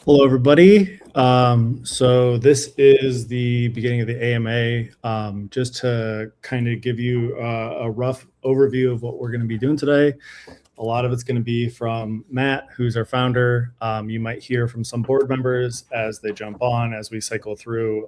Hello, everybody. So this is the beginning of the AMA. Just to kind of give you a rough overview of what we're going to be doing today. A lot of it's going to be from Matt, who's our founder. You might hear from some board members as they jump on, as we cycle through.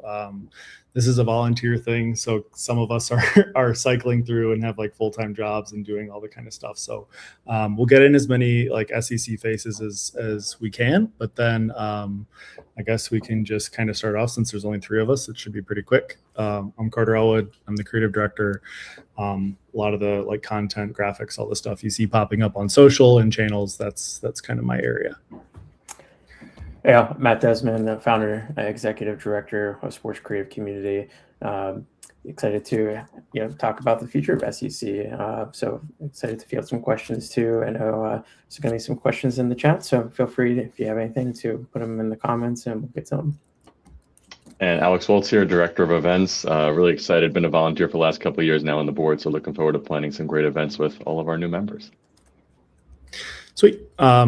This is a volunteer thing, so some of us are cycling through and have like full-time jobs and doing all the kind of stuff. So we'll get in as many like SCC faces as we can, but then I guess we can just kind of start off since there's only three of us. It should be pretty quick. I'm Carter Elwood. I'm the creative director. A lot of the like content, graphics, all the stuff you see popping up on social and channels, that's kind of my area. Yeah, Matt Desmond, the founder, executive director of Sports Creative Community. Excited to talk about the future of SEC. So excited to field some questions too. I know there's going to be some questions in the chat, so feel free if you have anything to put them in the comments and we'll get to them. And Alex Waltz here, director of events. Really excited. Been a volunteer for the last couple of years now on the board, so looking forward to planning some great events with all of our new members. Sweet.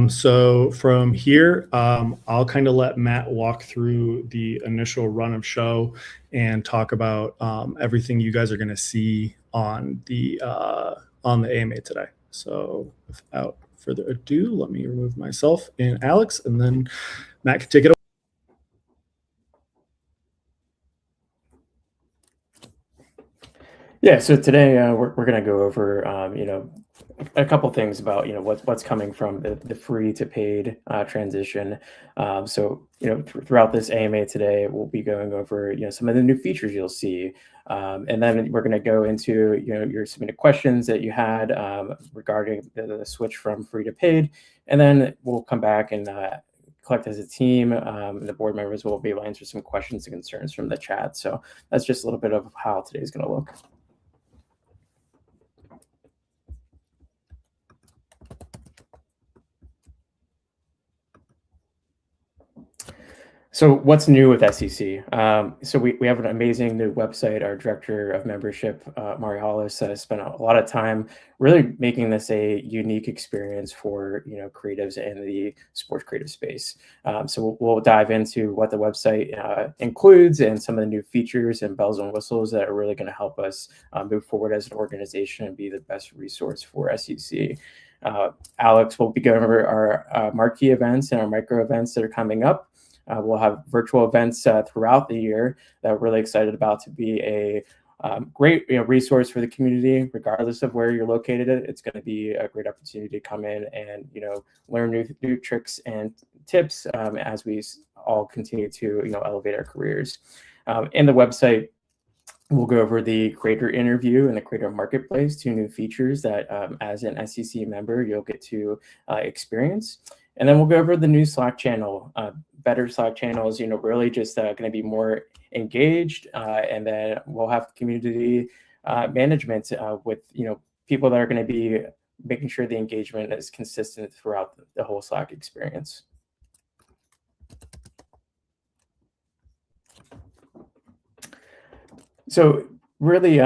So from here, I'll kind of let Matt walk through the initial run of show and talk about everything you guys are going to see on the AMA today. So without further ado, let me remove myself and Alex, and then Matt can take it away. Yeah, so today we're going to go over a couple things about what's coming from the free to paid transition. So throughout this AMA today, we'll be going over some of the new features you'll see, and then we're going to go into your submitted questions that you had regarding the switch from free to paid, and then we'll come back and collect as a team. The board members will be able to answer some questions and concerns from the chat. So that's just a little bit of how today's going to look. So what's new with SCC? So we have an amazing new website. Our director of membership, Mari Hollis, has spent a lot of time really making this a unique experience for creatives in the sports creative space. So we'll dive into what the website includes and some of the new features and bells and whistles that are really going to help us move forward as an organization and be the best resource for SCC. Alex will be going over our marquee events and our micro events that are coming up. We'll have virtual events throughout the year that we're really excited about to be a great resource for the community, regardless of where you're located. It's going to be a great opportunity to come in and learn new tricks and tips as we all continue to elevate our careers. In the website, we'll go over the creator interview and the creator marketplace, two new features that as an SCC member you'll get to experience. And then we'll go over the new Slack channel. Better Slack channels, really just going to be more engaged. And then we'll have community management with, people that are going to be making sure the engagement is consistent throughout the whole Slack experience. So really,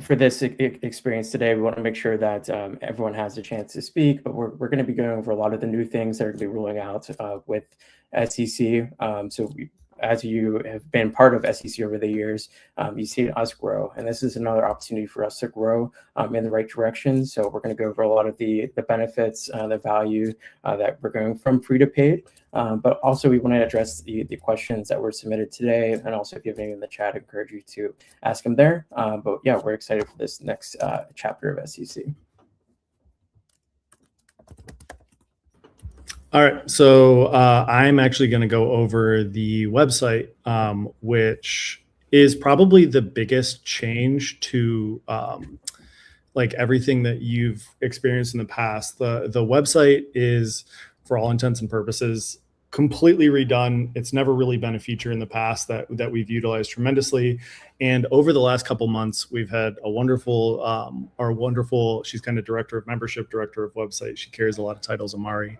for this experience today, we want to make sure that everyone has a chance to speak, but we're going to be going over a lot of the new things that are going to be rolling out with SCC. As you have been part of SCC over the years, you've seen us grow, and this is another opportunity for us to grow in the right direction. So we're going to go over a lot of the benefits, the value that we're going from free to paid, but also we want to address the questions that were submitted today, and also if you have any in the chat, I encourage you to ask them there. But yeah, we're excited for this next chapter of SCC. All right, so I'm actually going to go over the website, which is probably the biggest change to like everything that you've experienced in the past. The website is, for all intents and purposes, completely redone. It's never really been a feature in the past that we've utilized tremendously. And over the last couple months, we've had a wonderful, she's kind of director of membership, director of website. She carries a lot of titles, Amari.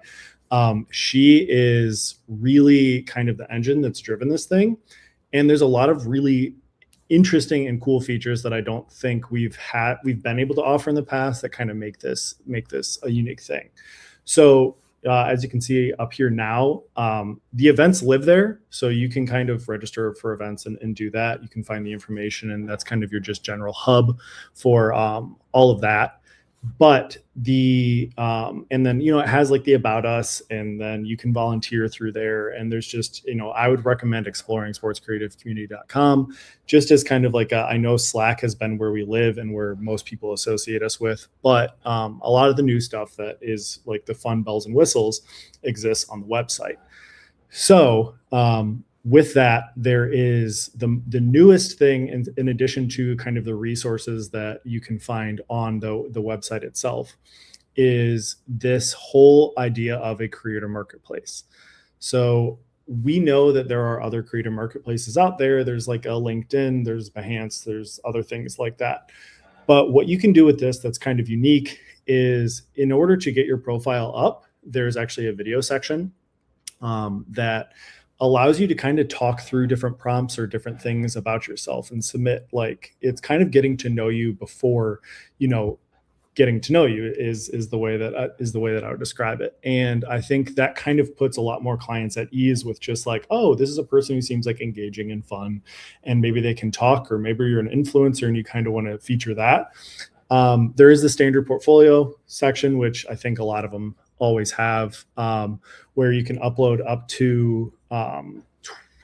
She is really kind of the engine that's driven this thing. And there's a lot of really interesting and cool features that I don't think we've been able to offer in the past that kind of make this a unique thing. So as you can see up here now, the events live there. So you can kind of register for events and do that. You can find the information, and that's kind of your just general hub for all of that. But and then, it has like the About Us, and then you can volunteer through there. And there's just, I would recommend exploring sportscreativecommunity.com just as kind of like I know Slack has been where we live and where most people associate us with, but a lot of the new stuff that is like the fun bells and whistles exists on the website. So, with that, there is the newest thing in addition to kind of the resources that you can find on the website itself is this whole idea of a creator marketplace. So we know that there are other creator marketplaces out there. There's like a LinkedIn, there's Behance, there's other things like that. But what you can do with this that's kind of unique is in order to get your profile up, there's actually a video section that allows you to kind of talk through different prompts or different things about yourself and submit. Like, it's kind of getting to know you before, getting to know you is the way that I would describe it. And I think that kind of puts a lot more clients at ease with just like, oh, this is a person who seems like engaging and fun, and maybe they can talk, or maybe you're an influencer and you kind of want to feature that. There is the standard portfolio section, which I think a lot of them always have, where you can upload up to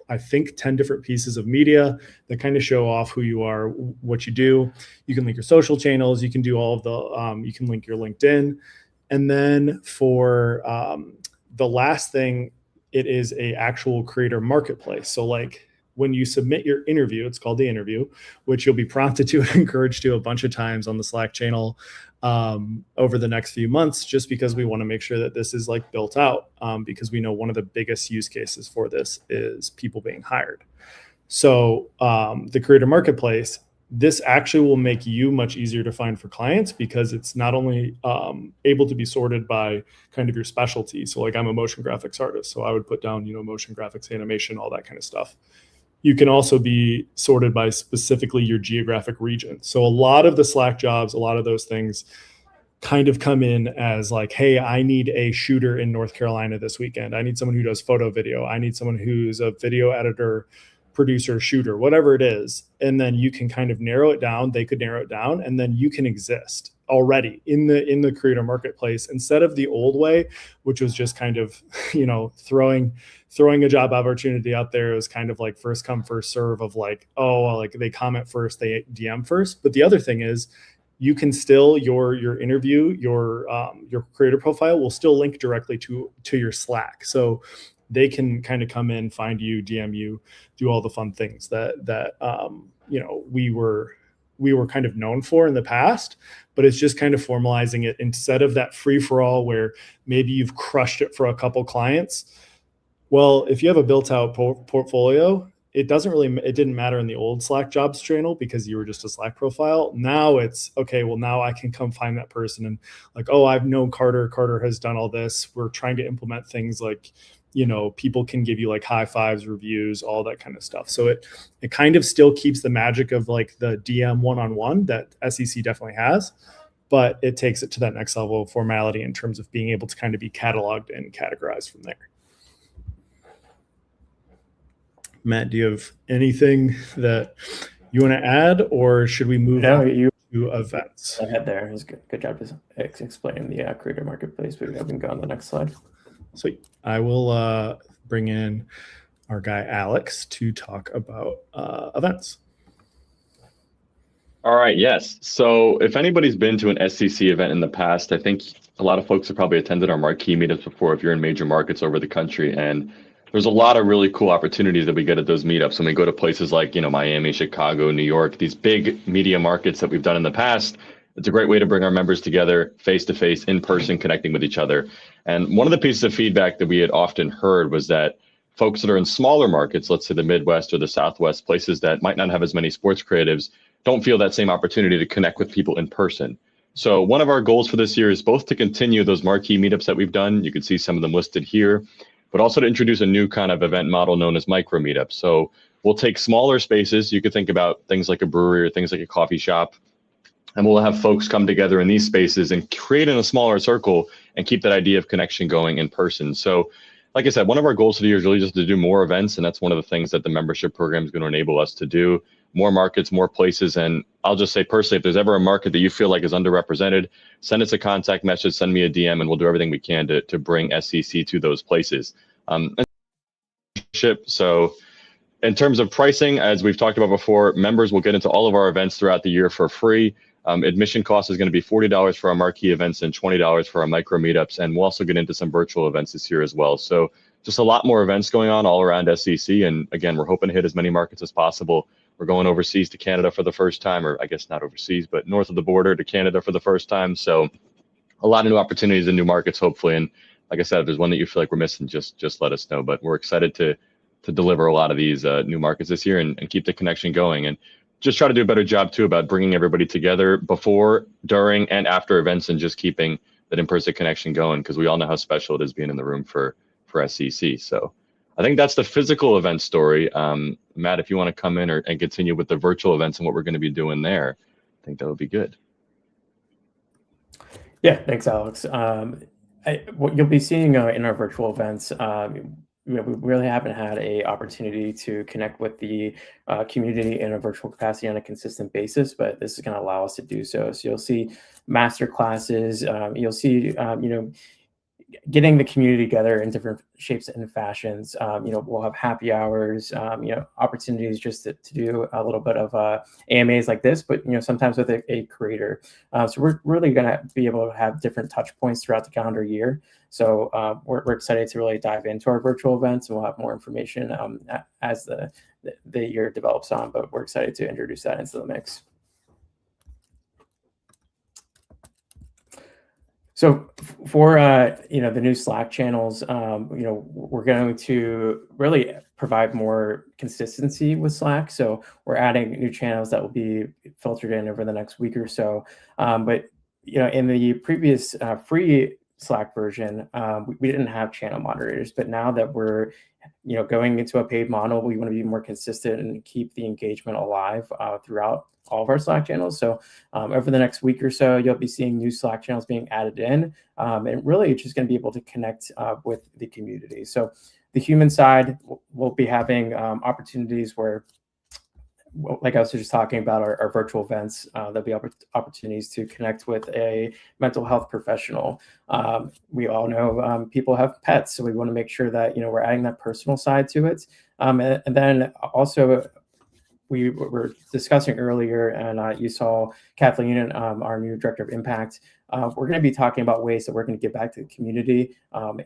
I think 10 different pieces of media that kind of show off who you are, what you do. You can link your social channels, you can do all of the you can link your LinkedIn. And then for the last thing, it is a actual creator marketplace. So like when you submit your interview, it's called the interview, which you'll be prompted to and encouraged to a bunch of times on the Slack channel over the next few months, just because we want to make sure that this is like built out, because we know one of the biggest use cases for this is people being hired. So the creator marketplace, this actually will make you much easier to find for clients, because it's not only able to be sorted by kind of your specialty. So like I'm a motion graphics artist, so I would put down, motion graphics, animation, all that kind of stuff. You can also be sorted by specifically your geographic region. So a lot of the Slack jobs, a lot of those things kind of come in as like, hey, I need a shooter in North Carolina this weekend. I need someone who does photo video. I need someone who's a video editor, producer, shooter, whatever it is. And then you can kind of narrow it down. They could narrow it down, and then you can exist already in the creator marketplace, instead of the old way, which was just kind of, throwing a job opportunity out there. It was kind of like first come, first serve of like, oh, like they comment first, they DM first. But the other thing is, you can still, your interview, your creator profile will still link directly to your Slack. So they can kind of come in, find you, DM you, do all the fun things that we were kind of known for in the past. But it's just kind of formalizing it instead of that free for all where maybe you've crushed it for a couple clients. Well, if you have a built out portfolio, it didn't matter in the old Slack jobs channel because you were just a Slack profile. Now it's okay. Well, now I can come find that person and like, oh, I've known Carter. Carter has done all this. We're trying to implement things like, people can give you like high fives, reviews, all that kind of stuff. So it kind of still keeps the magic of like the DM one-on-one that SCC definitely has, but it takes it to that next level of formality in terms of being able to kind of be cataloged and categorized from there. Matt, do you have anything that you want to add, or should we move on to events? Ahead there. It was good job explaining the creator marketplace. We can go on the next slide. Sweet. I will bring in our guy Alex to talk about events. All right. Yes. So if anybody's been to an SCC event in the past, I think a lot of folks have probably attended our marquee meetups before if you're in major markets over the country. And there's a lot of really cool opportunities that we get at those meetups when we go to places like, Miami, Chicago, New York, these big media markets that we've done in the past. It's a great way to bring our members together face to face, in person, connecting with each other. And one of the pieces of feedback that we had often heard was that folks that are in smaller markets, let's say the Midwest or the Southwest, places that might not have as many sports creatives, don't feel that same opportunity to connect with people in person. So one of our goals for this year is both to continue those marquee meetups that we've done. You can see some of them listed here, but also to introduce a new kind of event model known as micro meetups. So we'll take smaller spaces. You could think about things like a brewery or things like a coffee shop, And we'll have folks come together in these spaces and create in a smaller circle and keep that idea of connection going in person. So like I said, one of our goals for the year is really just to do more events. And that's one of the things that the membership program is going to enable us to do. More markets, more places. And I'll just say personally, if there's ever a market that you feel like is underrepresented, send us a contact message, send me a DM, and we'll do everything we can to bring SCC to those places. So in terms of pricing, as we've talked about before, members will get into all of our events throughout the year for free. Admission cost is going to be $40 for our marquee events and $20 for our micro meetups. And we'll also get into some virtual events this year as well. So just a lot more events going on all around SCC. And again, we're hoping to hit as many markets as possible. We're going overseas to Canada for the first time, or I guess not overseas, but north of the border to Canada for the first time. So a lot of new opportunities in new markets, hopefully. And like I said, if there's one that you feel like we're missing, just let us know. But we're excited to deliver a lot of these new markets this year and keep the connection going. And just try to do a better job too about bringing everybody together before, during, and after events, and just keeping that in-person connection going, because we all know how special it is being in the room for SCC. So I think that's the physical event story. Matt, if you want to come in and continue with the virtual events and what we're going to be doing there, I think that would be good. Yeah, thanks, Alex. What you'll be seeing in our virtual events, we really haven't had an opportunity to connect with the community in a virtual capacity on a consistent basis, but this is going to allow us to do so. So you'll see master classes, you'll see, getting the community together in different shapes and fashions. We'll have happy hours, opportunities just to do a little bit of AMAs like this, but sometimes with a creator. So we're really going to be able to have different touch points throughout the calendar year. So we're excited to really dive into our virtual events, and we'll have more information as the year develops on. But we're excited to introduce that into the mix. So for the new Slack channels, we're going to really provide more consistency with Slack. So we're adding new channels that will be filtered in over the next week or so. But in the previous free Slack version, we didn't have channel moderators. But now that we're going into a paid model, we want to be more consistent and keep the engagement alive throughout all of our Slack channels. So over the next week or so, you'll be seeing new Slack channels being added in, and really just going to be able to connect with the community. So the human side, we'll be having opportunities where, like I was just talking about, our virtual events, there'll be opportunities to connect with a mental health professional. We all know people have pets, so we want to make sure that we're adding that personal side to it. And then also, we were discussing earlier, and you saw Kathleen, our new Director of Impact. We're going to be talking about ways that we're going to give back to the community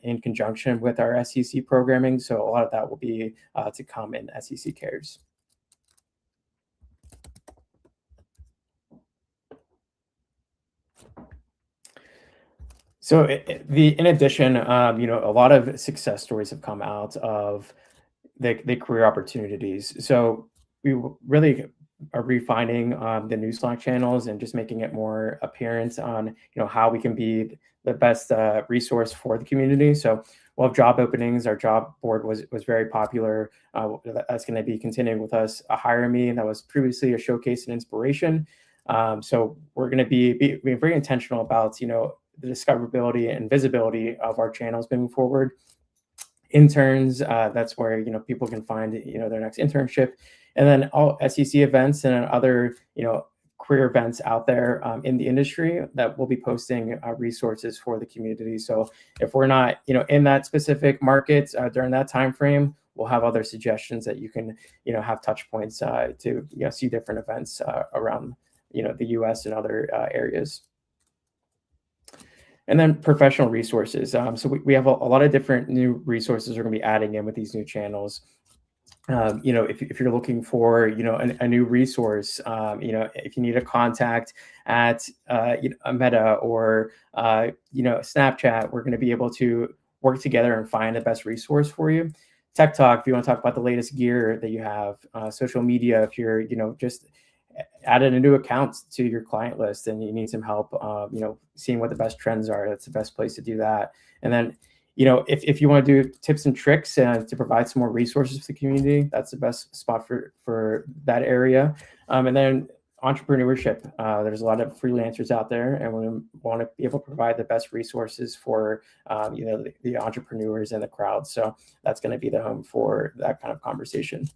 in conjunction with our SCC programming. So a lot of that will be to come in SCC Cares. So in addition, a lot of success stories have come out of the career opportunities. So we really are refining the new Slack channels and just making it more apparent on how we can be the best resource for the community. So we'll have job openings. Our job board was very popular. That's going to be continuing with us. A Hire Me, that was previously a showcase and inspiration. So we're going to be very intentional about the discoverability and visibility of our channels moving forward. Interns, that's where people can find their next internship, and then all SEC events and other career events out there in the industry that we'll be posting resources for the community. So if we're not in that specific market during that time frame, we'll have other suggestions that you can have touch points to see different events around the US and other areas. And then professional resources. So we have a lot of different new resources we're going to be adding in with these new channels. If you're looking for a new resource, if you need a contact at a Meta or Snapchat, we're going to be able to work together and find the best resource for you. Tech Talk, if you want to talk about the latest gear that you have. Social media, if you're just added a new account to your client list and you need some help seeing what the best trends are, that's the best place to do that. And then if you want to do tips and tricks to provide some more resources to the community, that's the best spot for that area. And then entrepreneurship. There's a lot of freelancers out there, and we want to be able to provide the best resources for the entrepreneurs in the crowd. So that's going to be the home for that kind of conversation.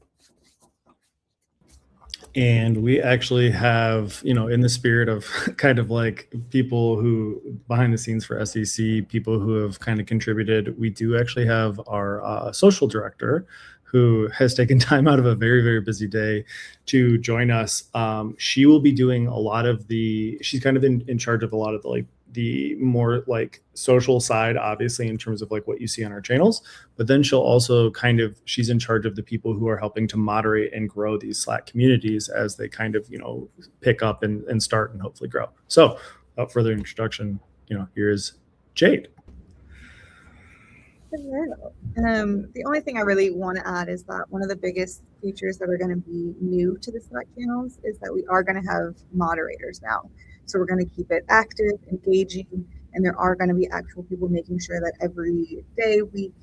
And we actually have, in the spirit of kind of like people who behind the scenes for SCC, people who have kind of contributed, we do actually have our social director who has taken time out of a very, very busy day to join us. She will be doing a lot of she's kind of in charge of a lot of the more like social side, obviously, in terms of like what you see on our channels, but then she'll also she's in charge of the people who are helping to moderate and grow these Slack communities as they kind of, pick up and start and hopefully grow. So without further introduction, here's Jade. Hello. The only thing I really want to add is that one of the biggest features that are going to be new to the Slack channels is that we are going to have moderators now. So we're going to keep it active, engaging, and there are going to be actual people making sure that every day, week,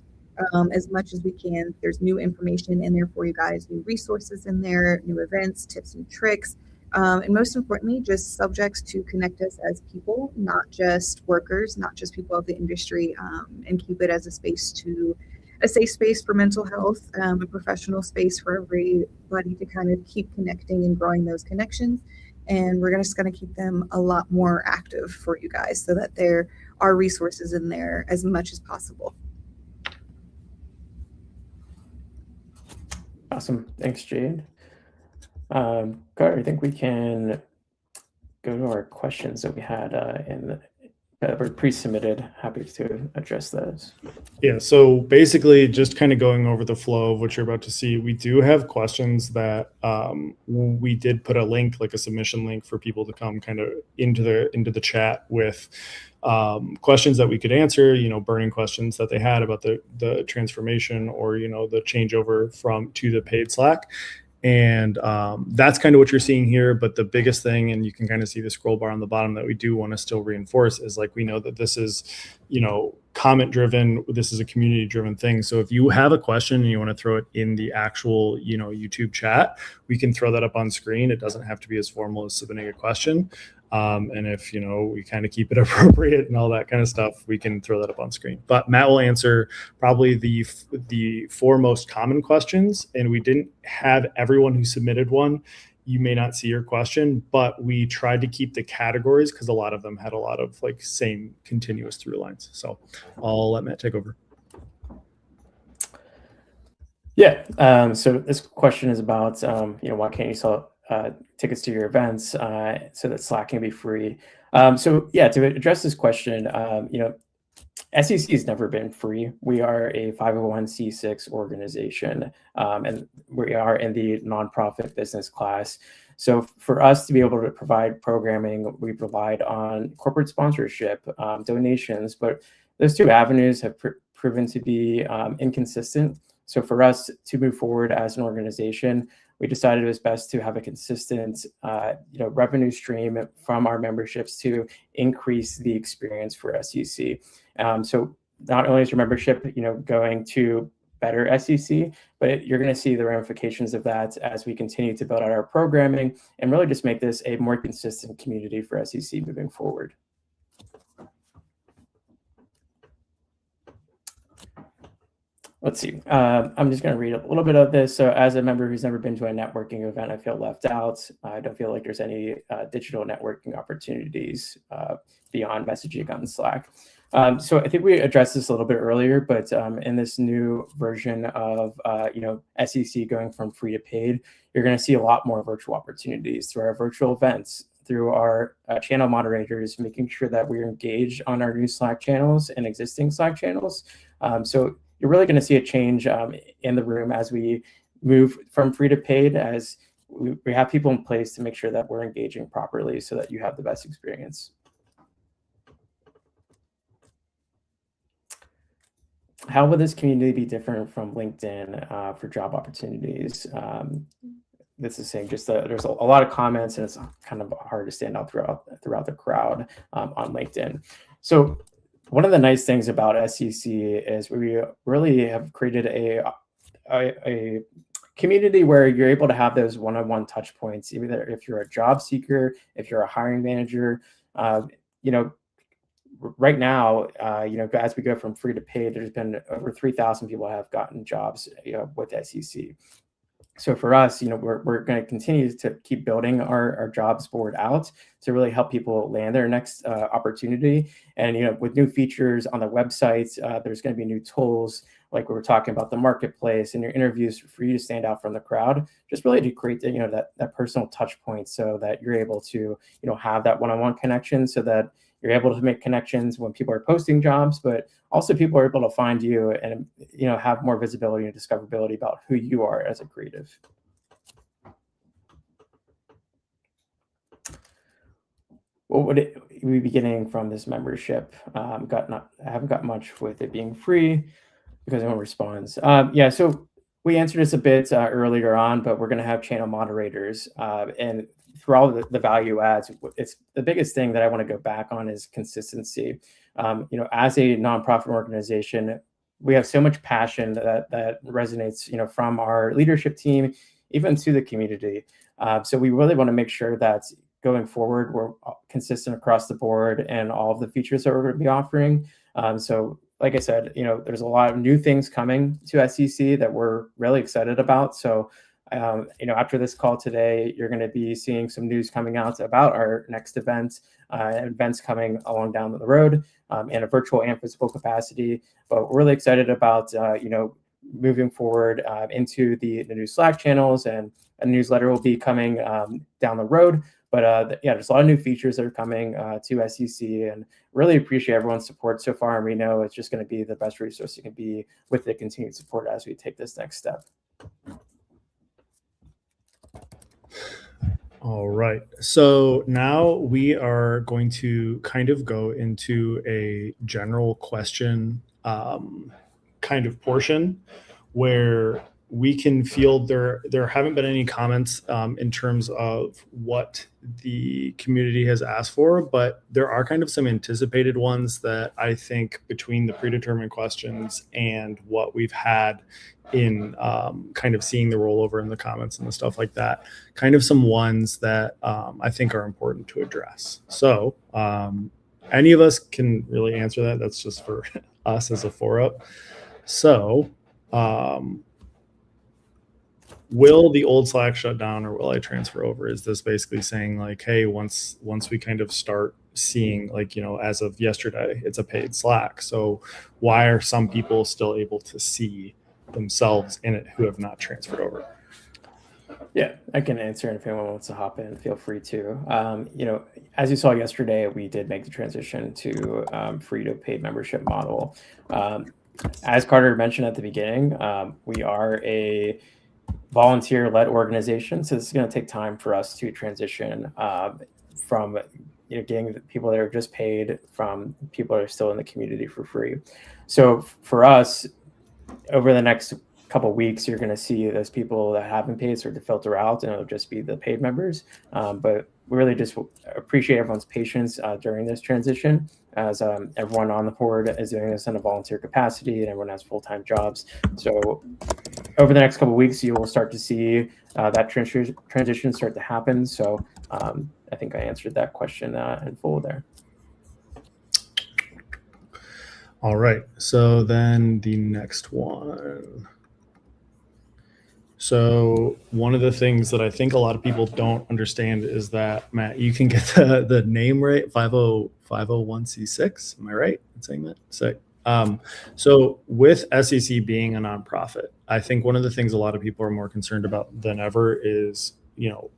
as much as we can, there's new information in there for you guys, new resources in there, new events, tips and tricks, and most importantly, just subjects to connect us as people, not just workers, not just people of the industry, and keep it as a safe space for mental health, a professional space for everybody to kind of keep connecting and growing those connections. And we're just going to keep them a lot more active for you guys so that there are resources in there as much as possible. Awesome. Thanks, Jade. Carter, I think we can go to our questions that we had that were pre-submitted. Happy to address those. Yeah, so basically just kind of going over the flow of what you're about to see, we do have questions that we did put a link, like a submission link for people to come kind of into the chat with questions that we could answer, burning questions that they had about the transformation or, the changeover to the paid Slack. And that's kind of what you're seeing here. But the biggest thing, and you can kind of see the scroll bar on the bottom that we do want to still reinforce, is like we know that this is, comment driven. This is a community driven thing. So if you have a question and you want to throw it in the actual, YouTube chat, we can throw that up on screen. It doesn't have to be as formal as submitting a question. And if, we kind of keep it appropriate and all that kind of stuff, we can throw that up on screen. But Matt will answer probably the 4 most common questions. And we didn't have everyone who submitted one. You may not see your question, but we tried to keep the categories because a lot of them had a lot of like same continuous through lines. So I'll let Matt take over. Yeah. So this question is about, why can't you sell tickets to your events so that Slack can be free? So yeah, to address this question, SCC has never been free. We are a 501c6 organization, and we are in the nonprofit business class. So for us to be able to provide programming, we've relied on corporate sponsorship, donations, but those 2 avenues have proven to be inconsistent. So for us to move forward as an organization, we decided it was best to have a consistent, revenue stream from our memberships to increase the experience for SCC. So not only is your membership, going to better SCC, but you're going to see the ramifications of that as we continue to build out our programming and really just make this a more consistent community for SCC moving forward. Let's see. I'm just going to read a little bit of this. So as a member who's never been to a networking event, I feel left out. I don't feel like there's any digital networking opportunities beyond messaging on Slack. So I think we addressed this a little bit earlier, but in this new version of SCC going from free to paid, you're going to see a lot more virtual opportunities through our virtual events, through our channel moderators, making sure that we're engaged on our new Slack channels and existing Slack channels. So you're really going to see a change in the room as we move from free to paid, as we have people in place to make sure that we're engaging properly so that you have the best experience. How would this community be different from LinkedIn for job opportunities? This is saying just there's a lot of comments, and it's kind of hard to stand out throughout the crowd on LinkedIn. So one of the nice things about SCC is we really have created a community where you're able to have those one-on-one touch points, either if you're a job seeker, if you're a hiring manager. You know, right now, you know, as we go from free to paid, there's been over 3,000 people have gotten jobs, you know, with SCC. So for us, you know, we're going to continue to keep building our jobs board out to really help people land their next opportunity. And, you know, with new features on the website, there's going to be new tools like we were talking about the marketplace and your interviews for you to stand out from the crowd, just really to create the, you know, that personal touch point so that you're able to, you know, have that one-on-one connection so that you're able to make connections when people are posting jobs, but also people are able to find you and, you know, have more visibility and discoverability about who you are as a creative. What would we be getting from this membership? I haven't got much with it being free because no one responds. Yeah, so we answered this a bit earlier on, but we're going to have channel moderators, and through all the value adds, it's the biggest thing that I want to go back on is consistency. You know, as a nonprofit organization, we have so much passion that resonates, you know, from our leadership team, even to the community. So we really want to make sure that going forward, we're consistent across the board and all of the features that we're going to be offering. So like I said, you know, there's a lot of new things coming to SCC that we're really excited about. So you know, after this call today, you're going to be seeing some news coming out about our next event, events coming along down the road, in a virtual and physical capacity. But we're really excited about, you know, moving forward into the new Slack channels, and a newsletter will be coming down the road. But yeah, there's a lot of new features that are coming to SCC, and really appreciate everyone's support so far. And we know it's just going to be the best resource it can be with the continued support as we take this next step. All right. So now we are going to kind of go into a general question kind of portion where we can field there haven't been any comments in terms of what the community has asked for, but there are kind of some anticipated ones that I think between the predetermined questions and what we've had in kind of seeing the rollover in the comments and the stuff like that, kind of some ones that I think are important to address. So any of us can really answer that. That's just for us as a 4UP. So will the old Slack shut down, or will I transfer over? Is this basically saying like, hey, once we kind of start seeing, like, you know, as of yesterday, it's a paid Slack. So why are some people still able to see themselves in it who have not transferred over? Yeah, I can answer, and if anyone wants to hop in, feel free to. You know, as you saw yesterday, we did make the transition to free to paid membership model. As Carter mentioned at the beginning, we are a volunteer-led organization, so this is going to take time for us to transition from, you know, getting the people that are just paid from people that are still in the community for free. So for us, over the next couple of weeks, you're going to see those people that haven't paid start to filter out, and it'll just be the paid members. But we really just appreciate everyone's patience during this transition, as everyone on the board is doing this in a volunteer capacity, and everyone has full-time jobs. So over the next couple of weeks, you will start to see that transition start to happen. So I think I answered that question in full there. All right. So then the next one. So one of the things that I think a lot of people don't understand is that, Matt, you can get the name right, 501c6. Am I right in saying that? Sick. So with SCC being a nonprofit, I think one of the things a lot of people are more concerned about than ever is, you know,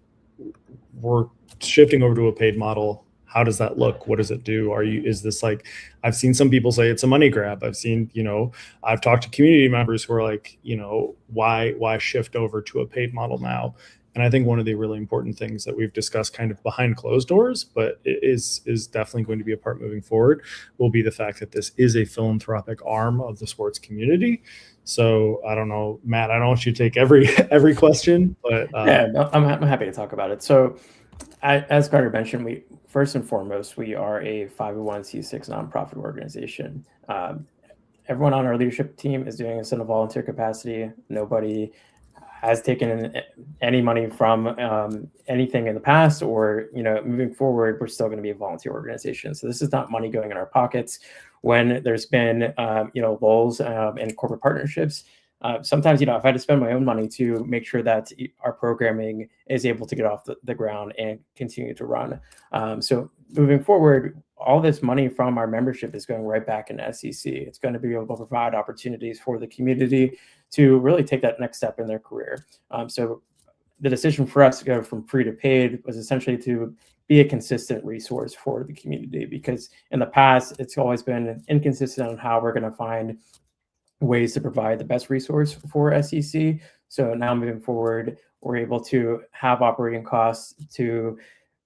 we're shifting over to a paid model. How does that look? What does it do? Is this like, I've seen some people say it's a money grab. I've seen, you know, I've talked to community members who are like, you know, why shift over to a paid model now? And I think one of the really important things that we've discussed kind of behind closed doors, but is definitely going to be a part moving forward, will be the fact that this is a philanthropic arm of the sports community. So I don't know, Matt, I don't want you to take every question, but yeah, I'm happy to talk about it. So as Carter mentioned, first and foremost, we are a 501c6 nonprofit organization. Everyone on our leadership team is doing this in a volunteer capacity. Nobody has taken any money from anything in the past, or moving forward, we're still going to be a volunteer organization. So this is not money going in our pockets. When there's been lulls in corporate partnerships, sometimes I've had to spend my own money to make sure that our programming is able to get off the ground and continue to run. So moving forward, all this money from our membership is going right back into SCC. It's going to be able to provide opportunities for the community to really take that next step in their career. So the decision for us to go from free to paid was essentially to be a consistent resource for the community, because in the past, it's always been inconsistent on how we're going to find ways to provide the best resource for SCC. So now moving forward, we're able to have operating costs to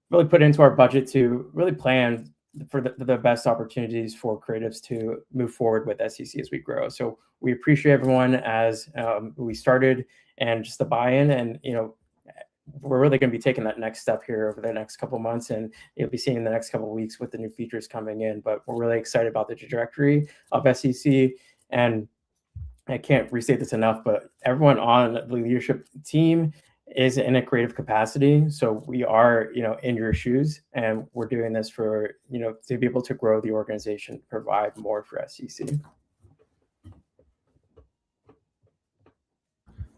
really put into our budget to really plan for the best opportunities for creatives to move forward with SCC as we grow. So we appreciate everyone as we started, and just the buy-in, and we're really going to be taking that next step here over the next couple of months, and you'll be seeing the next couple of weeks with the new features coming in. But we're really excited about the trajectory of SCC, and I can't restate this enough, but everyone on the leadership team is in a creative capacity. So we are, in your shoes, and we're doing this for, to be able to grow the organization, provide more for SCC.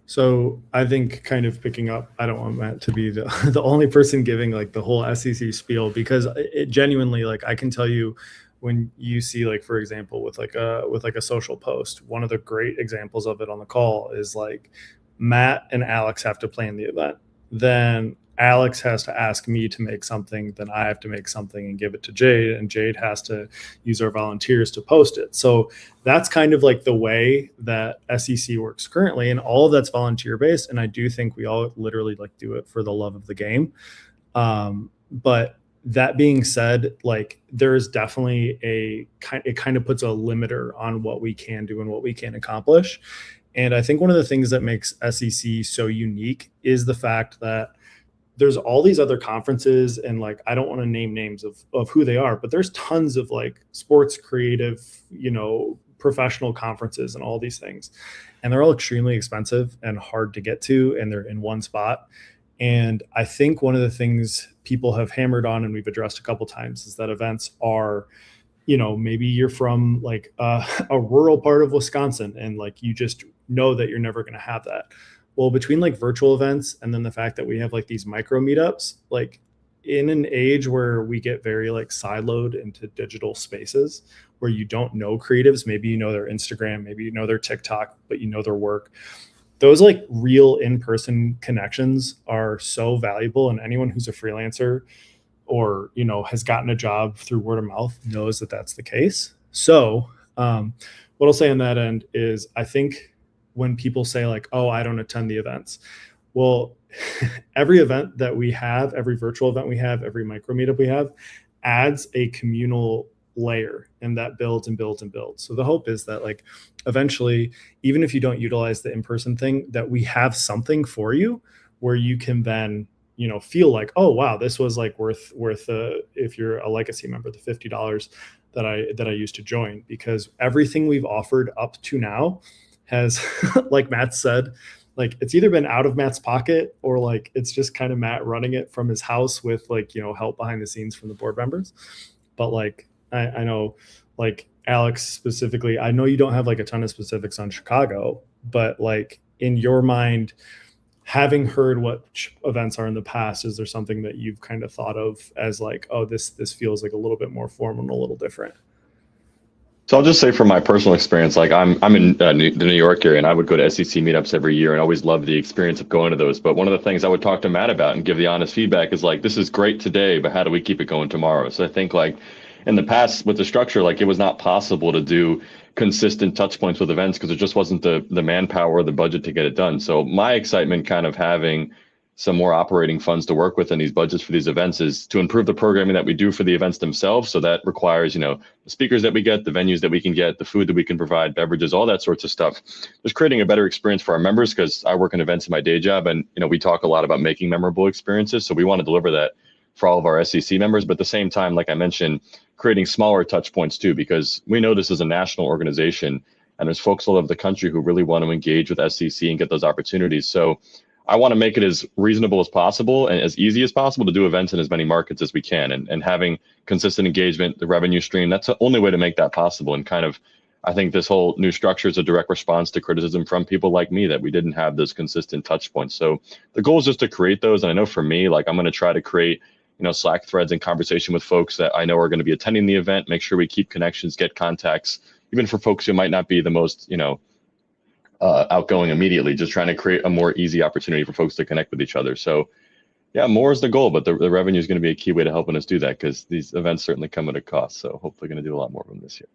So I think, kind of picking up, I don't want Matt to be the only person giving like the whole SCC spiel, because it genuinely, like, I can tell you, when you see, like, for example, with a social post, one of the great examples of it on the call is like Matt and Alex have to plan the event. Then Alex has to ask me to make something. Then I have to make something and give it to Jade, and Jade has to use our volunteers to post it. So that's kind of like the way that SCC works currently, and all of that's volunteer based. And I do think we all literally like do it for the love of the game. But that being said, like, there is definitely it kind of puts a limiter on what we can do and what we can accomplish. And I think one of the things that makes SCC so unique is the fact that there's all these other conferences, and like, I don't want to name names of who they are, but there's tons of like sports creative, professional conferences and all these things. And they're all extremely expensive and hard to get to, and they're in one spot. And I think one of the things people have hammered on, and we've addressed a couple times, is that events are, maybe you're from like a rural part of Wisconsin, and like, you just know that you're never going to have that. Well, between like virtual events and then the fact that we have like these micro meetups, like, in an age where we get very like siloed into digital spaces where you don't know creatives, maybe you know their Instagram, maybe you know their TikTok, but you know their work. Those like real in-person connections are so valuable, and anyone who's a freelancer or, has gotten a job through word of mouth knows that that's the case. So what I'll say on that end is, I think when people say like, oh, I don't attend the events, well, every event that we have, every virtual event we have, every micro meetup we have adds a communal layer, and that builds and builds and builds. So the hope is that, like, eventually, even if you don't utilize the in-person thing, that we have something for you where you can then, feel like, oh wow, this was like worth if you're a legacy member, the $50 that I used to join, because everything we've offered up to now has, like Matt said, like, it's either been out of Matt's pocket, or like, it's just kind of Matt running it from his house with like, help behind the scenes from the board members. But like, I know, like, Alex specifically, I know you don't have like a ton of specifics on Chicago, but like, in your mind, having heard what events are in the past, is there something that you've kind of thought of as like, oh, this feels like a little bit more formal and a little different? So I'll just say from my personal experience, like, I'm in the New York area, and I would go to SCC meetups every year and always loved the experience of going to those. But one of the things I would talk to Matt about and give the honest feedback is like, this is great today, but how do we keep it going tomorrow? So I think, like, in the past with the structure, like, it was not possible to do consistent touch points with events because it just wasn't the manpower or the budget to get it done. So my excitement kind of having some more operating funds to work with in these budgets for these events is to improve the programming that we do for the events themselves. So that requires, the speakers that we get, the venues that we can get, the food that we can provide, beverages, all that sorts of stuff. Just creating a better experience for our members, because I work in events in my day job, and, we talk a lot about making memorable experiences. So we want to deliver that for all of our SCC members, but at the same time, like I mentioned, creating smaller touch points too, because we know this is a national organization, And there's folks all over the country who really want to engage with SCC and get those opportunities. So I want to make it as reasonable as possible and as easy as possible to do events in as many markets as we can. And having consistent engagement, the revenue stream, that's the only way to make that possible. And kind of, I think this whole new structure is a direct response to criticism from people like me that we didn't have those consistent touch points. So the goal is just to create those. And I know for me, like I'm going to try to create, Slack threads and conversation with folks that I know are going to be attending the event, make sure we keep connections, get contacts, even for folks who might not be the most, outgoing immediately, just trying to create a more easy opportunity for folks to connect with each other. So yeah, more is the goal, but the revenue is going to be a key way to helping us do that, because these events certainly come at a cost. So hopefully going to do a lot more of them this year.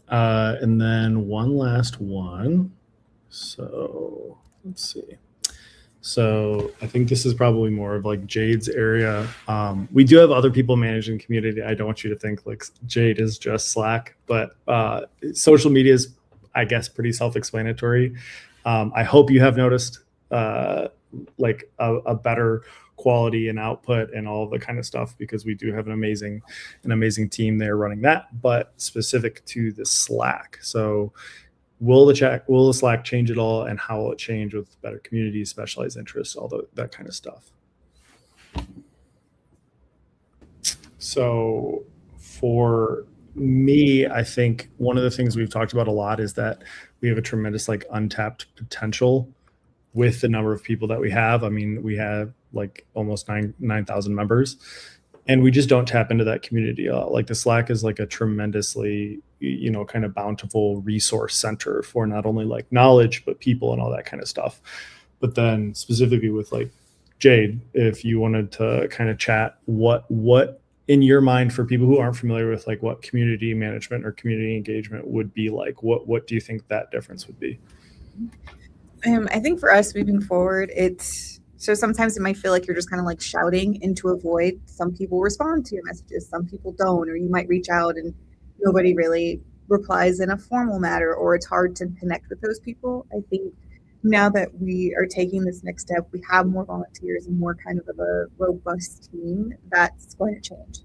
And then one last one. So let's see. So I think this is probably more of like Jade's area. We do have other people managing community. I don't want you to think like Jade is just Slack, but social media is, I guess, pretty self-explanatory. I hope you have noticed like a better quality and output and all the kind of stuff, because we do have an amazing team there running that, but specific to the Slack. So will the Slack change at all, and how will it change with better community, specialized interests, all that kind of stuff? So for me, I think one of the things we've talked about a lot is that we have a tremendous like untapped potential with the number of people that we have. I mean, we have like almost 9,000 members, and we just don't tap into that community a lot. Like the Slack is like a tremendously, kind of bountiful resource center for not only like knowledge, but people and all that kind of stuff. But then specifically with like Jade, if you wanted to kind of chat, what in your mind, for people who aren't familiar with like what community management or community engagement would be like, what do you think that difference would be? I think for us moving forward, so sometimes it might feel like you're just kind of like shouting into a void. Some people respond to your messages, some people don't, or you might reach out and nobody really replies in a formal manner, or it's hard to connect with those people. I think now that we are taking this next step, we have more volunteers and more kind of a robust team, that's going to change.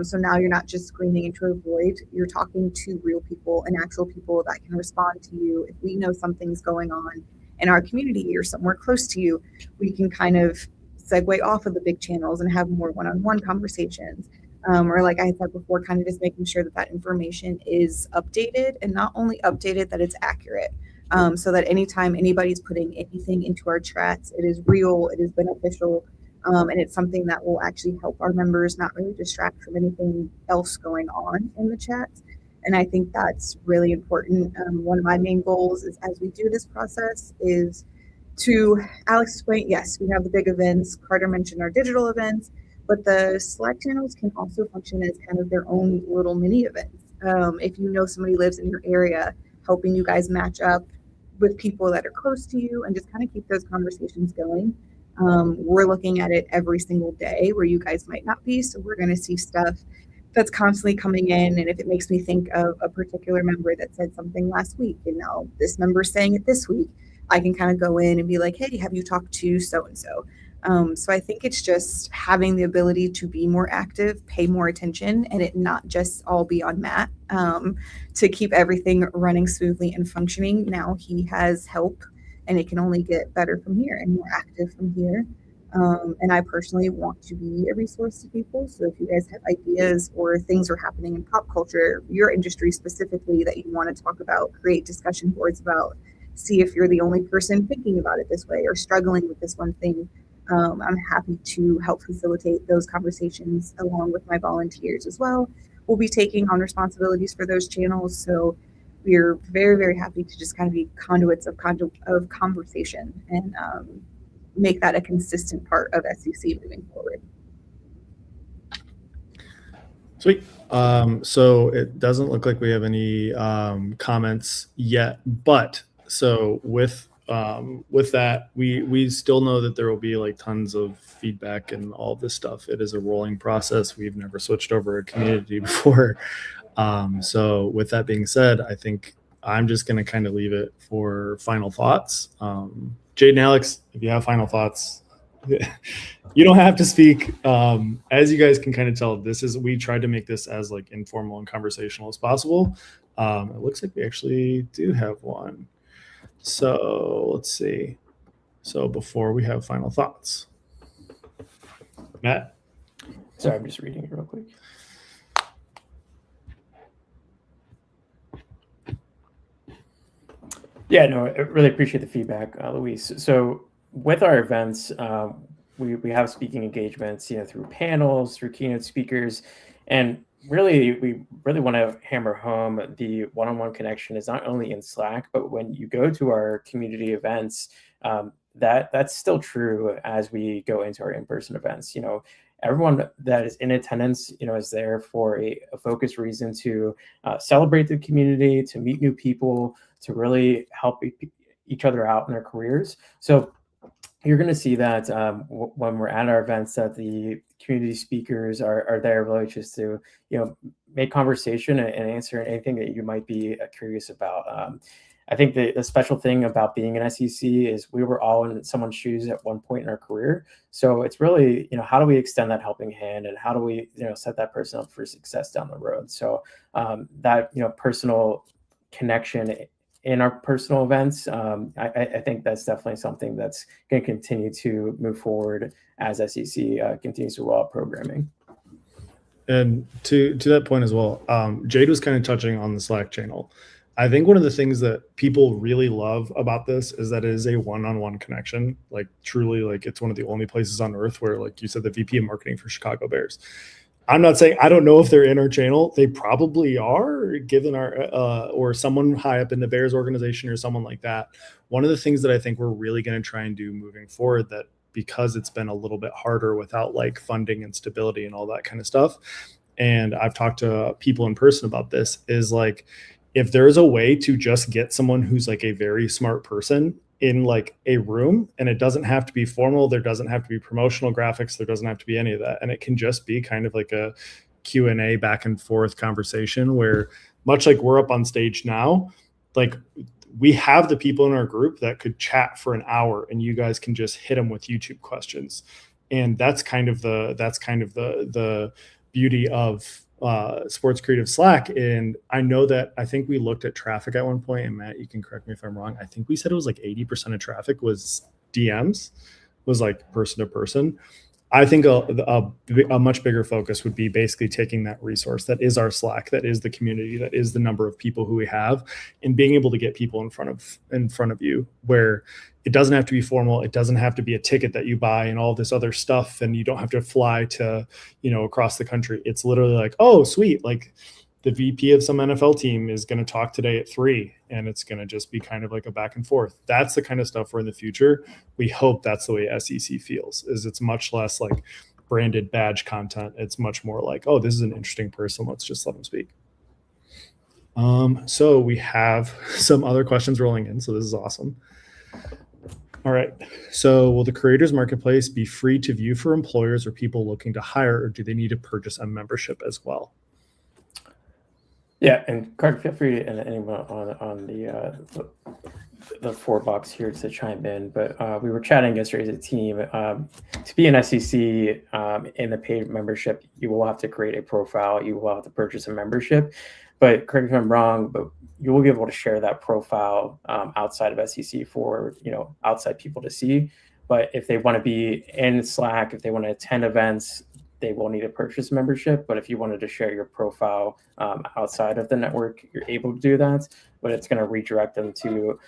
So now you're not just screaming into a void, you're talking to real people and actual people that can respond to you. If we know something's going on in our community or somewhere close to you, we can kind of segue off of the big channels and have more one-on-one conversations. Or like I said before, kind of just making sure that information is updated, and not only updated, that it's accurate. So that anytime anybody's putting anything into our chats, it is real, it is beneficial, and it's something that will actually help our members, not really distract from anything else going on in the chats. And I think that's really important. One of my main goals is, as we do this process, is to, Alex explained, yes, we have the big events. Carter mentioned our digital events, but the Slack channels can also function as kind of their own little mini events. If you know somebody lives in your area, helping you guys match up with people that are close to you and just kind of keep those conversations going. We're looking at it every single day where you guys might not be, so we're going to see stuff that's constantly coming in. And if it makes me think of a particular member that said something last week, and now this member's saying it this week, I can kind of go in and be like, hey, have you talked to so-and-so? So I think it's just having the ability to be more active, pay more attention, and it not just all be on Matt to keep everything running smoothly and functioning. Now he has help, and it can only get better from here and more active from here. And I personally want to be a resource to people. So if you guys have ideas or things are happening in pop culture, your industry specifically, that you want to talk about, create discussion boards about, see if you're the only person thinking about it this way or struggling with this one thing. I'm happy to help facilitate those conversations along with my volunteers as well. We'll be taking on responsibilities for those channels. So we're very, very happy to just kind of be conduits of conversation and make that a consistent part of SCC moving forward. Sweet. So it doesn't look like we have any comments yet, but so with that, we still know that there will be like tons of feedback and all this stuff. It is a rolling process. We've never switched over a community before. So with that being said, I think I'm just going to kind of leave it for final thoughts. Jade and Alex, if you have final thoughts, You don't have to speak. As you guys can kind of tell, we tried to make this as like informal and conversational as possible. It looks like we actually do have one. So let's see. So before we have final thoughts, Matt. Sorry, I'm just reading it real quick. Yeah, no, I really appreciate the feedback, Luis. So with our events, we have speaking engagements, through panels, through keynote speakers, and really, we really want to hammer home the one-on-one connection is not only in Slack, but when you go to our community events, that's still true as we go into our in-person events. Everyone that is in attendance, is there for a focused reason to celebrate the community, to meet new people, to really help each other out in their careers. So you're going to see that when we're at our events, that the community speakers are there really just to make conversation and answer anything that you might be curious about. I think the special thing about being an SCC is we were all in someone's shoes at one point in our career. So it's really, how do we extend that helping hand, and how do we, set that person up for success down the road? So that, personal connection in our personal events, I think that's definitely something that's going to continue to move forward as SCC continues to roll out programming. And to that point as well, Jade was kind of touching on the Slack channel. I think one of the things that people really love about this is that it is a one-on-one connection. Like truly, like it's one of the only places on earth where, like you said, the VP of marketing for Chicago Bears. I'm not saying, I don't know if they're in our channel. They probably are, given our, or someone high up in the Bears organization or someone like that. One of the things that I think we're really going to try and do moving forward, that because it's been a little bit harder without like funding and stability and all that kind of stuff, and I've talked to people in person about this, is like, if there's a way to just get someone who's like a very smart person in like a room, and it doesn't have to be formal, there doesn't have to be promotional graphics, there doesn't have to be any of that, and it can just be kind of like a Q&A back and forth conversation where, much like we're up on stage now, like we have the people in our group that could chat for an hour and you guys can just hit them with YouTube questions. And that's kind of the beauty of Sports Creative Slack. And I know that, I think we looked at traffic at one point, and Matt, you can correct me if I'm wrong, I think we said it was like 80% of traffic was DMs, was like person to person. I think a much bigger focus would be basically taking that resource that is our Slack, that is the community, that is the number of people who we have, and being able to get people in front of you, where it doesn't have to be formal, it doesn't have to be a ticket that you buy and all this other stuff, and you don't have to fly to across the country. It's literally like, oh sweet, like the VP of some NFL team is going to talk today at 3, and it's going to just be kind of like a back and forth. That's the kind of stuff for in the future. We hope that's the way SEC feels, is it's much less like branded badge content. It's much more like, oh, this is an interesting person, let's just let them speak. So we have some other questions rolling in, so this is awesome. All right, so will the Creators Marketplace be free to view for employers or people looking to hire, or do they need to purchase a membership as well? Yeah, and Craig, feel free to, and anyone on the 4 box here to chime in. But we were chatting yesterday as a team. To be an SEC in the paid membership, you will have to create a profile. You will have to purchase a membership. But correct me if I'm wrong, but you will be able to share that profile outside of SEC for outside people to see. But if they want to be in Slack, if they want to attend events, they will need to purchase membership. But if you wanted to share your profile outside of the network, you're able to do that. But it's going to redirect them to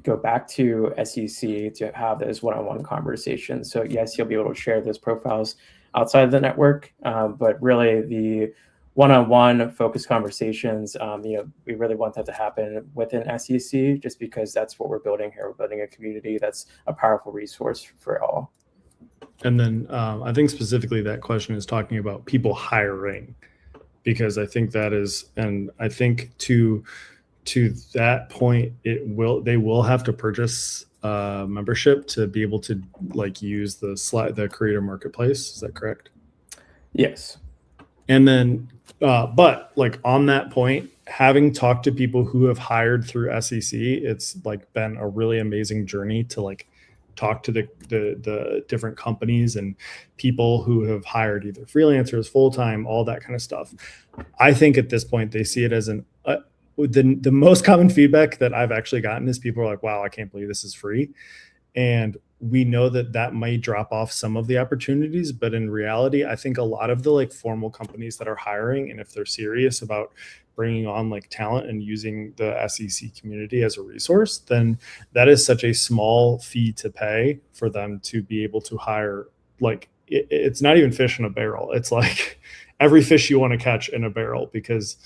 go back to SEC to have those one-on-one conversations. So yes, you'll be able to share those profiles outside of the network. But really, the one-on-one focused conversations, we really want that to happen within SEC, just because that's what we're building here. We're building a community that's a powerful resource for all. And then I think specifically that question is talking about people hiring, because I think that is, and I think to that point, they will have to purchase membership to be able to like use the Creator Marketplace. Is that correct? Yes. And then, but like on that point, having talked to people who have hired through SEC, it's like been a really amazing journey to like talk to the different companies and people who have hired either freelancers, full-time, all that kind of stuff. I think at this point they see it as the most common feedback that I've actually gotten is people are like, wow, I can't believe this is free. And we know that might drop off some of the opportunities, but in reality, I think a lot of the like formal companies that are hiring, and if they're serious about bringing on like talent and using the SCC community as a resource, then that is such a small fee to pay for them to be able to hire. Like it's not even fish in a barrel. It's like every fish you want to catch in a barrel, because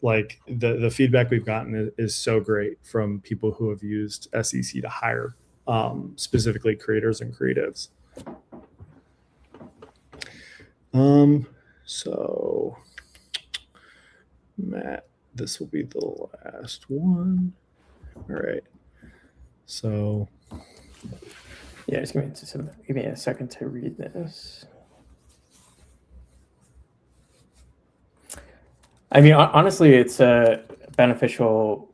like the feedback we've gotten is so great from people who have used SCC to hire specifically creators and creatives. So Matt, this will be the last one. All right. So yeah, just give me a second to read this. I mean, honestly, it's a beneficial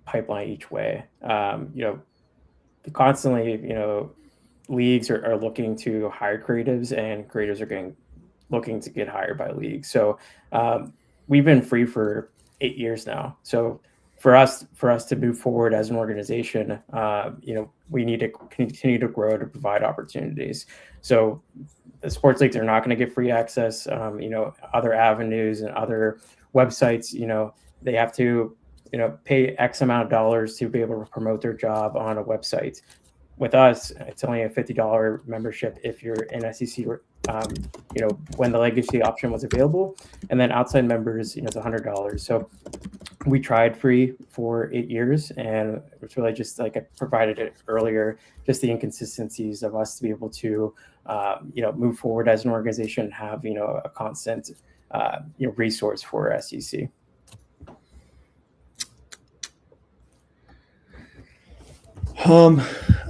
pipeline each way. Constantly, leagues are looking to hire creatives, and creators are looking to get hired by leagues. So we've been free for 8 years now. So for us to move forward as an organization, we need to continue to grow to provide opportunities. So the sports leagues are not going to get free access. Other avenues and other websites, they have to pay X amount of dollars to be able to promote their job on a website. With us, it's only a $50 membership if you're in SCC, when the legacy option was available. And then outside members, it's $100. So we tried free for 8 years, and it's really just like I provided it earlier, just the inconsistencies of us to be able to, move forward as an organization and have, a constant, resource for SCC. All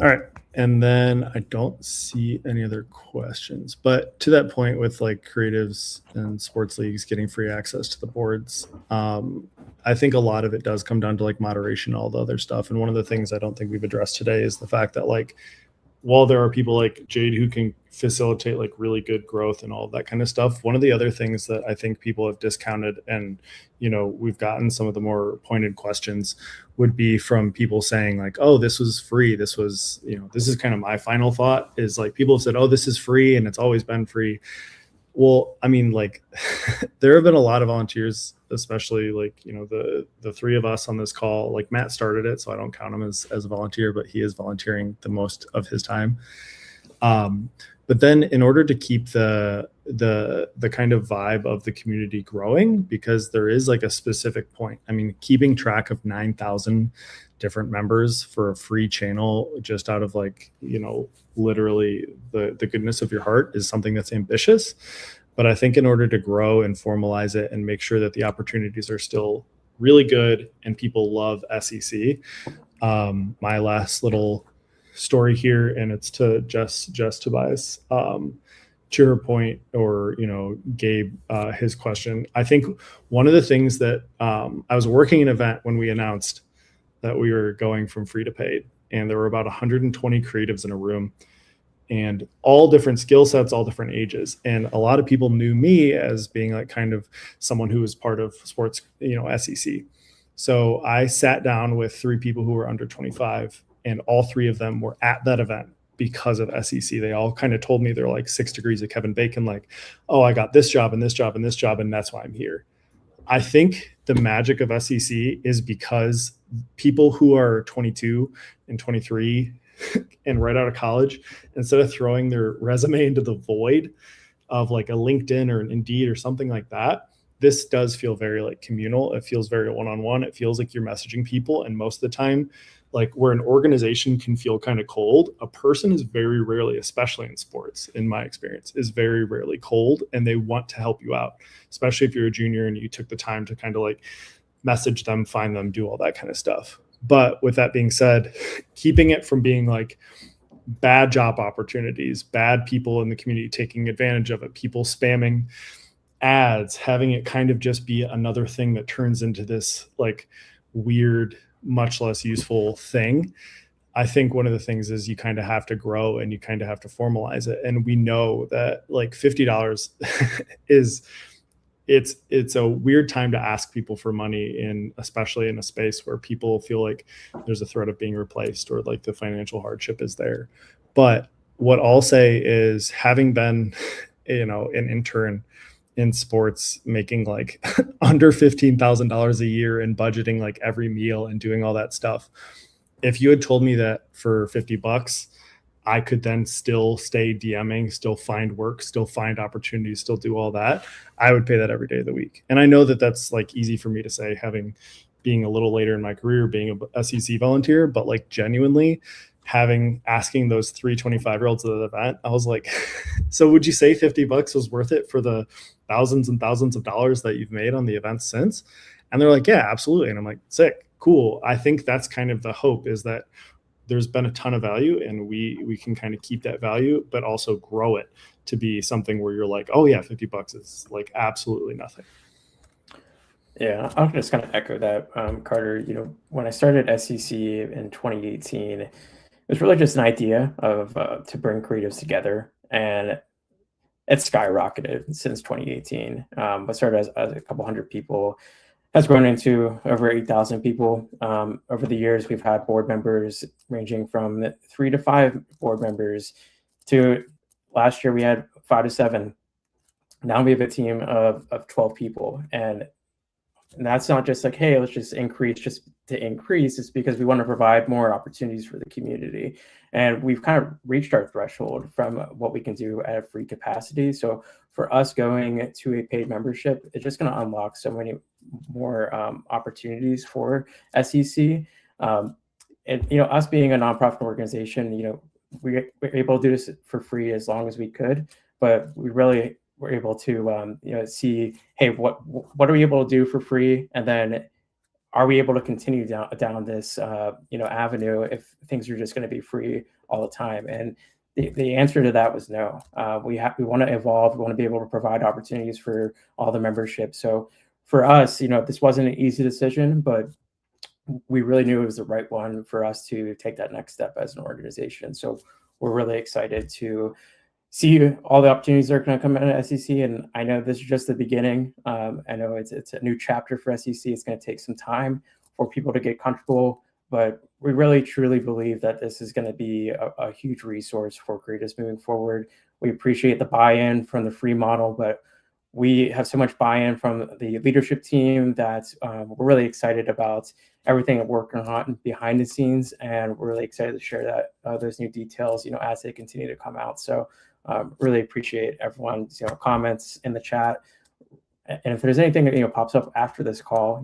right. And then I don't see any other questions, but to that point with like creatives and sports leagues getting free access to the boards, I think a lot of it does come down to like moderation, all the other stuff. And one of the things I don't think we've addressed today is the fact that like, while there are people like Jade who can facilitate like really good growth and all of that kind of stuff, one of the other things that I think people have discounted, and we've gotten some of the more pointed questions, would be from people saying like, oh, this was free, this was, this is kind of my final thought, is like people have said, oh, this is free and it's always been free. Well, I mean, like there have been a lot of volunteers, especially like, the three of us on this call. Like Matt started it, so I don't count him as a volunteer, but he is volunteering the most of his time. But then in order to keep the kind of vibe of the community growing, because there is like a specific point. I mean, keeping track of 9,000 different members for a free channel just out of like, literally the goodness of your heart is something that's ambitious. But I think in order to grow and formalize it and make sure that the opportunities are still really good and people love SCC, my last little story here, and it's to Jess Tobias, to her point, or Gabe, his question. I think one of the things that I was working an event when we announced that we were going from free to paid, and there were about 120 creatives in a room, and all different skill sets, all different ages. And a lot of people knew me as being like kind of someone who was part of sports, SCC. So I sat down with 3 people who were under 25, and all 3 of them were at that event because of SCC. They all kind of told me they're like 6 degrees of Kevin Bacon, like, oh, I got this job and this job and this job, and that's why I'm here. I think the magic of SCC is because people who are 22 and 23 and right out of college, instead of throwing their resume into the void of like a LinkedIn or an Indeed or something like that, this does feel very like communal. It feels very one-on-one. It feels like you're messaging people. And most of the time, like where an organization can feel kind of cold, a person is very rarely, especially in sports, in my experience, is very rarely cold, and they want to help you out, especially if you're a junior and you took the time to kind of like message them, find them, do all that kind of stuff. But with that being said, keeping it from being like bad job opportunities, bad people in the community taking advantage of it, people spamming ads, having it kind of just be another thing that turns into this like weird, much less useful thing. I think one of the things is you kind of have to grow and you kind of have to formalize it. And we know that like $50 is, it's a weird time to ask people for money, in especially in a space where people feel like there's a threat of being replaced or like the financial hardship is there. But what I'll say is, having been, an intern in sports, making like under $15,000 a year and budgeting like every meal and doing all that stuff, if you had told me that for $50, I could then still stay DMing, still find work, still find opportunities, still do all that, I would pay that every day of the week. And I know that that's like easy for me to say, being a little later in my career, being a SCC volunteer, but like genuinely asking those 3 25-year-olds at the event, I was like, so would you say $50 was worth it for the thousands and thousands of dollars that you've made on the events since? And they're like, yeah, absolutely. And I'm like, sick, cool. I think that's kind of the hope, is that there's been a ton of value, and we can kind of keep that value, but also grow it to be something where you're like, oh yeah, $50 is like absolutely nothing. Yeah, I'll just kind of echo that, Carter. When I started SCC in 2018, it was really just an idea of to bring creatives together, and it's skyrocketed since 2018. But started as a couple hundred people, has grown into over 8,000 people. Over the years, we've had board members ranging from 3 to 5 board members, to last year we had 5 to 7. Now we have a team of 12 people. And that's not just like, hey, let's just increase just to increase. It's because we want to provide more opportunities for the community. And we've kind of reached our threshold from what we can do at a free capacity. So for us going to a paid membership, it's just going to unlock so many more opportunities for SCC. And us being a nonprofit organization, we're able to do this for free as long as we could, but we really were able to see, hey, what are we able to do for free, and then are we able to continue down this avenue if things are just going to be free all the time? And the answer to that was no. We want to evolve. We want to be able to provide opportunities for all the membership. So for us, this wasn't an easy decision, but we really knew it was the right one for us to take that next step as an organization. So we're really excited to see all the opportunities that are going to come out of SCC. And I know this is just the beginning. I know it's a new chapter for SCC. It's going to take some time for people to get comfortable, but we really truly believe that this is going to be a huge resource for creators moving forward. We appreciate the buy-in from the free model, but we have so much buy-in from the leadership team that we're really excited about everything that we're working on behind the scenes, and we're really excited to share that those new details, as they continue to come out. So really appreciate everyone's comments in the chat, and if there's anything that pops up after this call,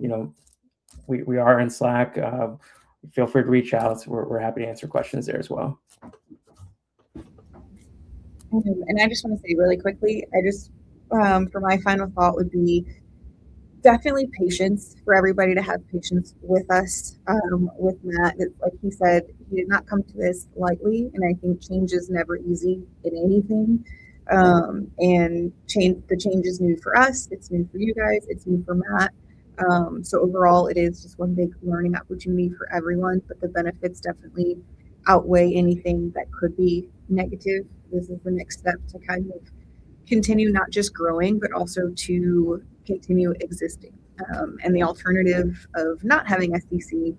we are in Slack. Feel free to reach out. We're happy to answer questions there as well. And I just want to say really quickly, for my final thought would be definitely patience, for everybody to have patience with us, with Matt. Like he said, he did not come to this lightly, and I think change is never easy in anything. And the change is new for us, it's new for you guys, it's new for Matt. So overall, it is just one big learning opportunity for everyone, but the benefits definitely outweigh anything that could be negative. This is the next step to kind of continue not just growing, but also to continue existing. And the alternative of not having SCC,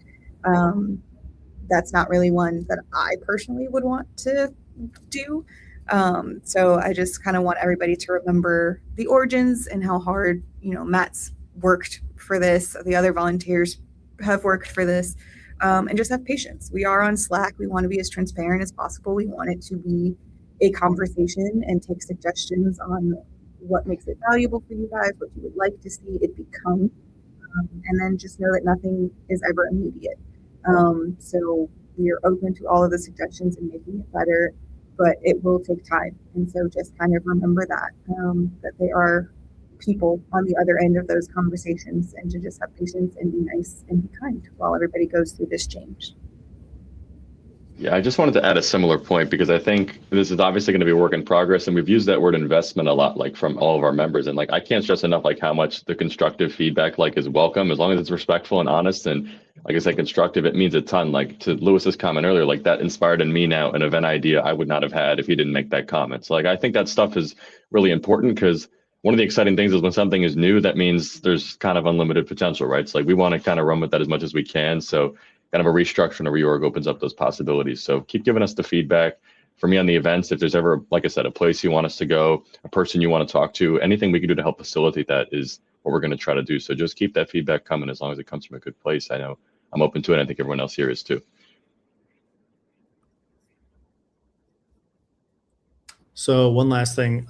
that's not really one that I personally would want to do. So I just kind of want everybody to remember the origins and how hard, Matt's worked for this, the other volunteers have worked for this, and just have patience. We are on Slack. We want to be as transparent as possible. We want it to be a conversation and take suggestions on what makes it valuable for you guys, what you would like to see it become, and then just know that nothing is ever immediate. So we are open to all of the suggestions and making it better, but it will take time. And so just kind of remember that there are people on the other end of those conversations, and to just have patience and be nice and be kind while everybody goes through this change. Yeah, I just wanted to add a similar point, because I think this is obviously going to be a work in progress, and we've used that word investment a lot, like from all of our members. And like, I can't stress enough, like how much the constructive feedback is welcome, as long as it's respectful and honest. And like I said, constructive, it means a ton. Like to Lewis's comment earlier, like that inspired in me now an event idea I would not have had if he didn't make that comment. So like, I think that stuff is really important, because one of the exciting things is when something is new, that means there's kind of unlimited potential, right? So like we want to kind of run with that as much as we can. So kind of a restructure and a reorg opens up those possibilities. So keep giving us the feedback. For me on the events, if there's ever, like I said, a place you want us to go, a person you want to talk to, anything we can do to help facilitate that is what we're going to try to do. So just keep that feedback coming, as long as it comes from a good place. I know I'm open to it. I think everyone else here is too. So one last thing,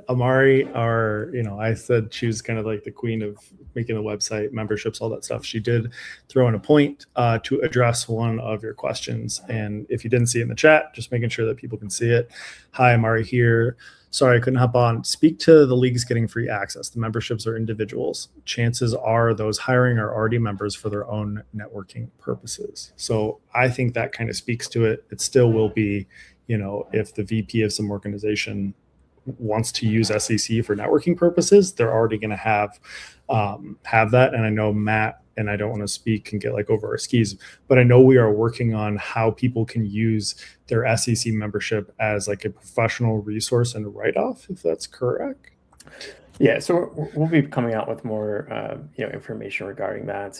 Amari, I said she was kind of like the queen of making the website, memberships, all that stuff. She did throw in a point to address one of your questions. And if you didn't see it in the chat, just making sure that people can see it. Hi, Amari here. Sorry, I couldn't hop on. Speak to the leagues getting free access. The memberships are individuals. Chances are those hiring are already members for their own networking purposes. So I think that kind of speaks to it. It still will be, if the VP of some organization wants to use SCC for networking purposes, they're already going to have that. And I know Matt, and I don't want to speak and get like over our skis, but I know we are working on how people can use their SCC membership as like a professional resource and write-off, if that's correct. Yeah, so we'll be coming out with more, information regarding that.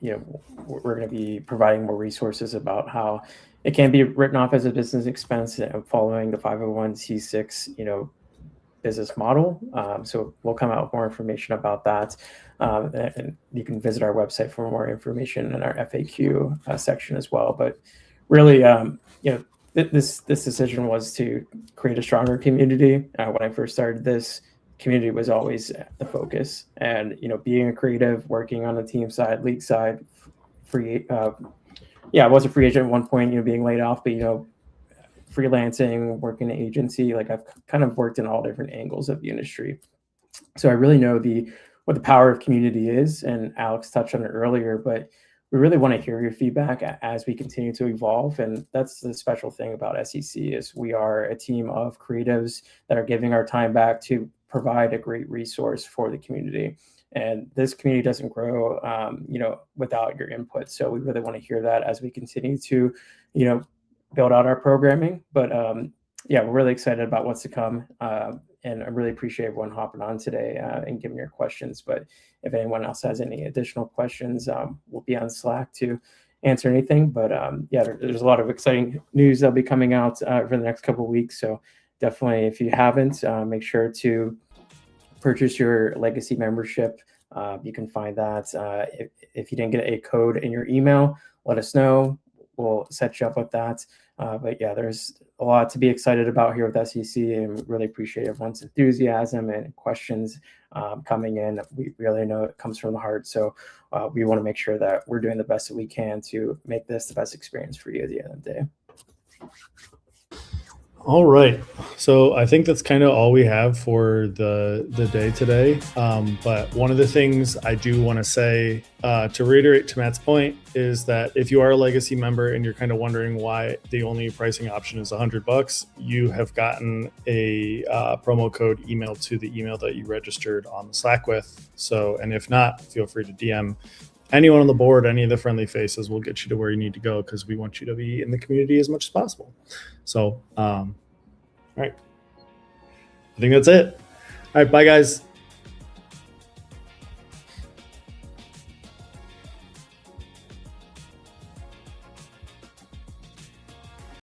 We're going to be providing more resources about how it can be written off as a business expense following the 501c6, business model. So we'll come out with more information about that. And you can visit our website for more information in our FAQ section as well. But really, this decision was to create a stronger community. When I first started this, community was always the focus, and being a creative, working on the team side, league side, I was a free agent at one point, being laid off, but freelancing, working in an agency, like I've kind of worked in all different angles of the industry. So I really know what the power of community is, and Alex touched on it earlier, but we really want to hear your feedback as we continue to evolve. And that's the special thing about SCC is we are a team of creatives that are giving our time back to provide a great resource for the community. And this community doesn't grow, without your input. So we really want to hear that as we continue to, build out our programming. But we're really excited about what's to come. And I really appreciate everyone hopping on today and giving your questions. But if anyone else has any additional questions, we'll be on Slack to answer anything. But there's a lot of exciting news that'll be coming out for the next couple of weeks. So definitely, if you haven't, make sure to purchase your legacy membership. You can find that. If you didn't get a code in your email, let us know. We'll set you up with that. But there's a lot to be excited about here with SCC, and we really appreciate everyone's enthusiasm and questions coming in. We really know it comes from the heart. So we want to make sure that we're doing the best that we can to make this the best experience for you at the end of the day. All right. So I think that's kind of all we have for the day today. But one of the things I do want to say, to reiterate to Matt's point, is that if you are a legacy member and you're kind of wondering why the only pricing option is $100, you have gotten a promo code emailed to the email that you registered on the Slack with. So, and if not, feel free to DM anyone on the board. Any of the friendly faces will get you to where you need to go, because we want you to be in the community as much as possible. So, all right. I think that's it. All right. Bye, guys.